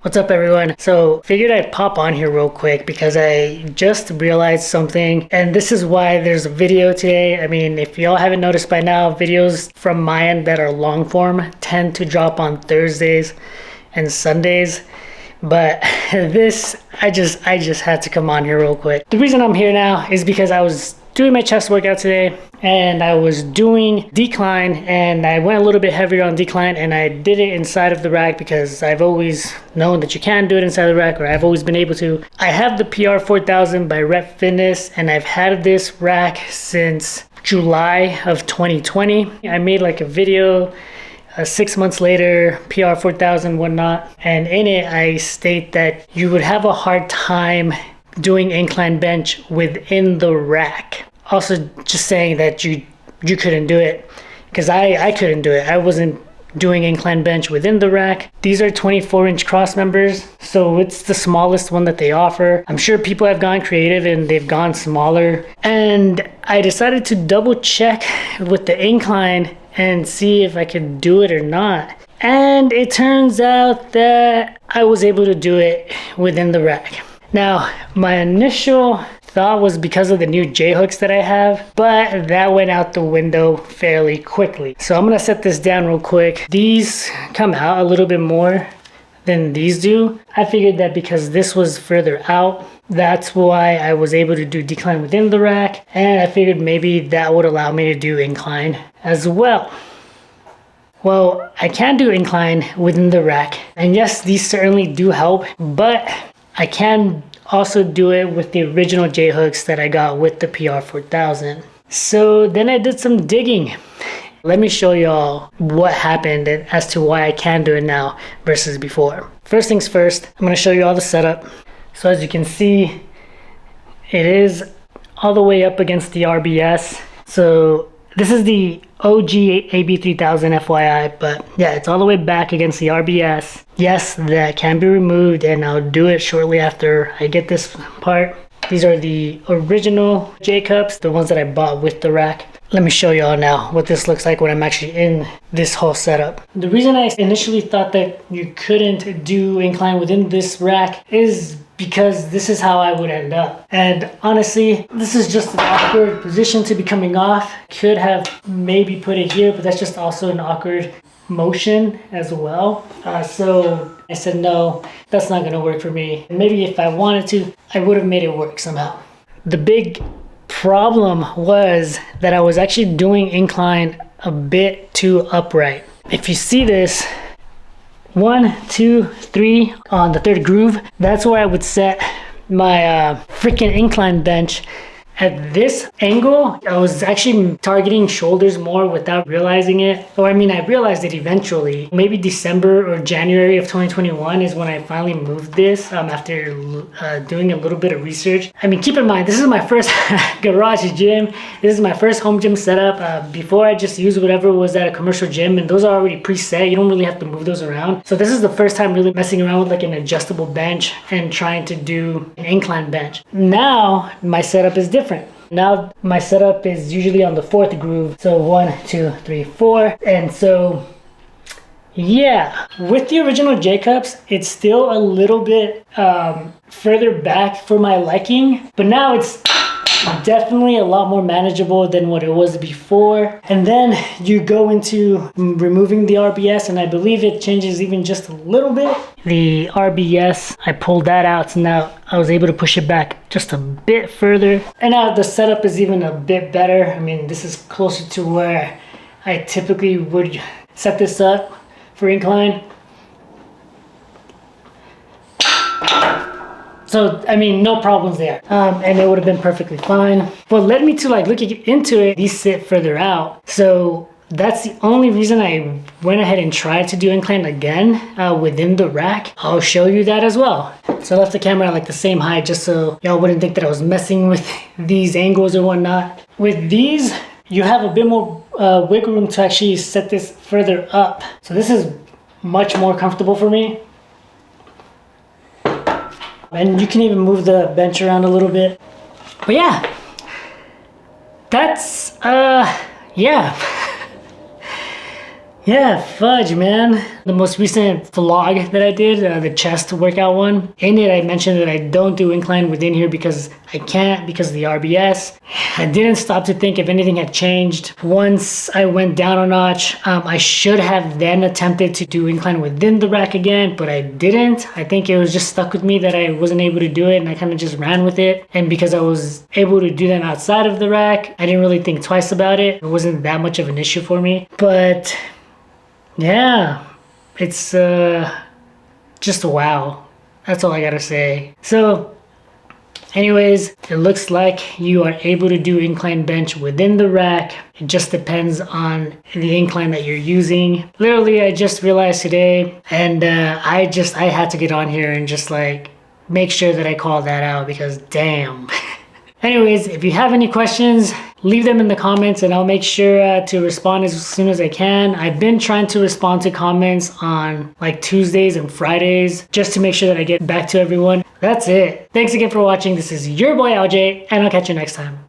What's up everyone? So figured I'd pop on here real quick because I just realized something, and this is why there's a video today. I mean, if y'all haven't noticed by now, videos from my end that are long form tend to drop on Thursdays and Sundays. But this, I just had to come on here real quick. The reason I'm here now is because I was doing my chest workout today and I was doing decline, and I went a little bit heavier on decline, and I did it inside of the rack because I've always known that you can do it inside the rack, or I've always been able to. I have the PR-4000 by Rep Fitness, and I've had this rack since July of 2020. I made like a video 6 months later, PR-4000 whatnot, and in it I state that you would have a hard time doing incline bench within the rack. Also just saying that you couldn't do it, because I couldn't do it. I wasn't doing incline bench within the rack. These are 24-inch cross members, so it's the smallest one that they offer. I'm sure people have gone creative and they've gone smaller, and I decided to double check with the incline and see if I could do it or not. And it turns out that I was able to do it within the rack. Now, my initial thought was because of the new J-hooks that I have, but that went out the window fairly quickly. So I'm gonna set this down real quick. These come out a little bit more than these do. I figured that because this was further out, that's why I was able to do decline within the rack, and I figured maybe that would allow me to do incline as well. Well, I can do incline within the rack, and yes, these certainly do help, but I can also do it with the original J-hooks that I got with the PR-4000. So then I did some digging. Let me show y'all what happened and as to why I can do it now versus before. First things first, I'm gonna show you all the setup. So as you can see, it is all the way up against the RBS. So this is the OG AB3000 FYI, but yeah, it's all the way back against the RBS. Yes, that can be removed, and I'll do it shortly after I get this part. These are the original J-cups, the ones that I bought with the rack. Let me show y'all now what this looks like when I'm actually in this whole setup. The reason I initially thought that you couldn't do incline within this rack is because this is how I would end up. And honestly, this is just an awkward position to be coming off. Could have maybe put it here, but that's just also an awkward motion as well. So I said, no, that's not gonna work for me. And maybe if I wanted to, I would have made it work somehow. The big problem was that I was actually doing incline a bit too upright. If you see this, 1, 2, 3 on the third groove, that's where I would set my freaking incline bench. At this angle, I was actually targeting shoulders more without realizing it. Or I mean, I realized it eventually. Maybe December or January of 2021 is when I finally moved this after doing a little bit of research. I mean, keep in mind, this is my first garage gym. This is my first home gym setup. Before I just used whatever was at a commercial gym, and those are already preset. You don't really have to move those around. So this is the first time really messing around with like an adjustable bench and trying to do an incline bench. Now, my setup is different. Now my setup is usually on the fourth groove, so 1, 2, 3, 4, and so yeah, with the original J-cups, it's still a little bit further back for my liking, but now it's definitely a lot more manageable than what it was before. And then you go into removing the RBS, and I believe it changes even just a little bit. The RBS, I pulled that out, so now I was able to push it back just a bit further. And now the setup is even a bit better. I mean, this is closer to where I typically would set this up for incline. So, I mean, no problems there. And it would have been perfectly fine. What led me to like looking into it, these sit further out. So that's the only reason I went ahead and tried to do incline again within the rack. I'll show you that as well. So I left the camera at like the same height just so y'all wouldn't think that I was messing with these angles or whatnot. With these, you have a bit more wiggle room to actually set this further up. So this is much more comfortable for me. And you can even move the bench around a little bit. But yeah, that's, yeah. Yeah, fudge, man. The most recent vlog that I did, the chest workout one, in it I mentioned that I don't do incline within here because I can't because of the RBS. I didn't stop to think if anything had changed. Once I went down a notch, I should have then attempted to do incline within the rack again, but I didn't. I think it was just stuck with me that I wasn't able to do it, and I kind of just ran with it. And because I was able to do that outside of the rack, I didn't really think twice about it. It wasn't that much of an issue for me. But yeah, it's just wow. That's all I gotta say. So anyways, it looks like you are able to do incline bench within the rack. It just depends on the incline that you're using. Literally, I just realized today, and I had to get on here and just like make sure that I call that out because damn. Anyways, if you have any questions, leave them in the comments and I'll make sure to respond as soon as I can. I've been trying to respond to comments on like Tuesdays and Fridays just to make sure that I get back to everyone. That's it. Thanks again for watching. This is your boy LJ, and I'll catch you next time.